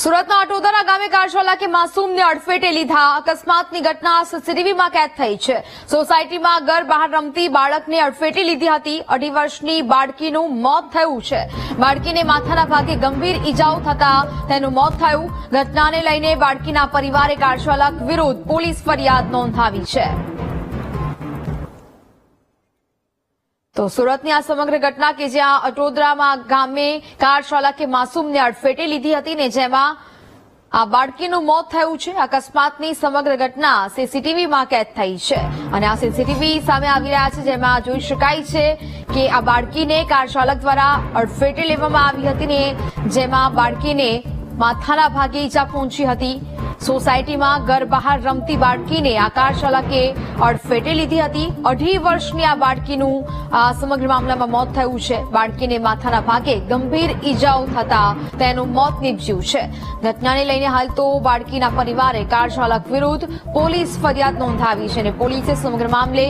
સુરતના અટોદરા ગામે કાર ચાલકે માસૂમને અડફેટે લીધા. અકસ્માતની ઘટના સીસીટીવીમાં કેદ થઈ છે. સોસાયટીમાં ઘર બહાર રમતી બાળકને અડફેટે લીધી હતી. 2.5 વર્ષની બાળકીનું મોત થયું છે. બાળકીને માથાના ભાગે ગંભીર ઈજાઓ થતા તેનું મોત થયું. ઘટનાને લઈને બાળકીના પરિવારે કાર ચાલક વિરુદ્ધ પોલીસ ફરિયાદ નોંધાવી છે. તો સુરતની આ સમગ્ર ઘટના કે જ્યાં અટોદરામાં ગામે કાર ચાલકે માસૂમને અડફેટે લીધી હતી ને જેમાં આ બાળકીનું મોત થયું છે. અકસ્માતની સમગ્ર ઘટના સીસીટીવીમાં કેદ થઈ છે અને આ સીસીટીવી સામે આવી રહ્યા છે જેમાં જોઈ શકાય છે કે આ બાળકીને કાર ચાલક દ્વારા અડફેટે લેવામાં આવી હતી ને જેમાં બાળકીને માથાના ભાગે ઈજા પહોંચી હતી. સોસાયટીમાં ઘર બહાર રમતી બાળકીને આ કાર ચાલકે અડફેટે લીધી હતી. 2.5 વર્ષની આ બાળકીનું આ સમગ્ર મામલામાં મોત થયું છે. બાળકીને માથાના ભાગે ગંભીર ઈજાઓ થતા તેનું મોત નીપજ્યું છે. ઘટનાને લઈને હાલ તો બાળકીના પરિવારે કાર ચાલક વિરુદ્ધ પોલીસ ફરિયાદ નોંધાવી છે અને પોલીસે સમગ્ર મામલે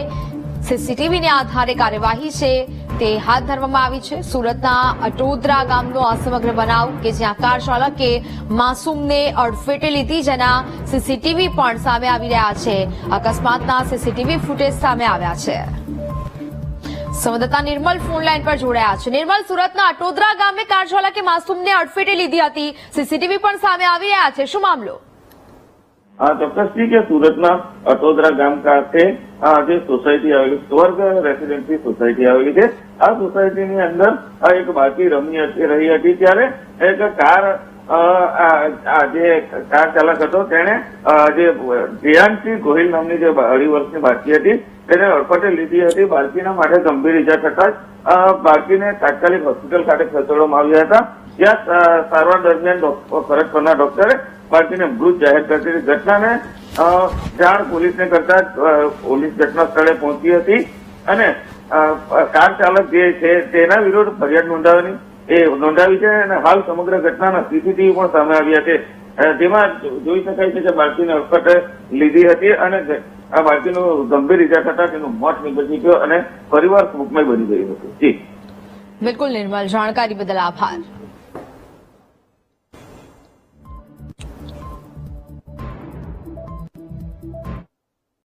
સીસીટીવીને આધારે કાર્યવાહી છે તે હાથ ધરવામાં આવી છે. સુરતના અટોદરા ગામનો આ સમગ્ર બનાવ કે જ્યાં કાર ચાલકે માસૂમને અડફેટે લીધી જેના સીસીટીવી પણ સામે આવી રહ્યા છે. અકસ્માતના સીસીટીવી ફૂટેજ સામે આવ્યા છે. સંવાદદાતા નિર્મલ ફોન લાઈન પર જોડાયા છે. નિર્મલ, સુરતના અટોદરા ગામે કાર ચાલકે માસૂમને અડફેટે લીધી હતી. સીસીટીવી પણ સામે આવી રહ્યા છે. શું મામલો? ચોક્કસથી કે સુરતના અટોદરા ગામ ખાતે જે સોસાયટી આવેલી સ્વર્ગ રેસીડેન્સી સોસાયટી આવેલી છે. આ સોસાયટીની અંદર એક બાળકી રમી રહી હતી ત્યારે એક કાર ચાલક હતો તેણે જે ધ્યાનસિંહ ગોહિલ નામની જે 2.5 વર્ષની બાળકી હતી તેને અડફેટે લીધી હતી. બાળકીના માટે ગંભીર ઈજા થતા જ બાળકીને તાત્કાલિક હોસ્પિટલ ખાતે ખસેડવામાં આવ્યા હતા. જ્યાં સારવાર દરમિયાન ફરજ પરના ડોક્ટરે બાળકીને મૃત જાહેર કરતી ઘટનાને જાણ પોલીસને કરતા પોલીસ ઘટના સ્થળે પહોંચી હતી અને કાર ચાલક જે છે તેના વિરુદ્ધ ફરિયાદ નોંધાવી છે અને હાલ સમગ્ર ઘટનાના સીસીટીવી પણ સામે આવ્યા છે. જેમાં જોઈ શકાય છે કે બાળકીને અડફેટે લીધી હતી અને આ બાળકીનું ગંભીર ઈજા થતા તેનું મોત નીપજી ગયું અને પરિવાર શોકમય બની ગયું હતું. જી બિલકુલ નિર્મલ, જાણકારી બદલ આભાર.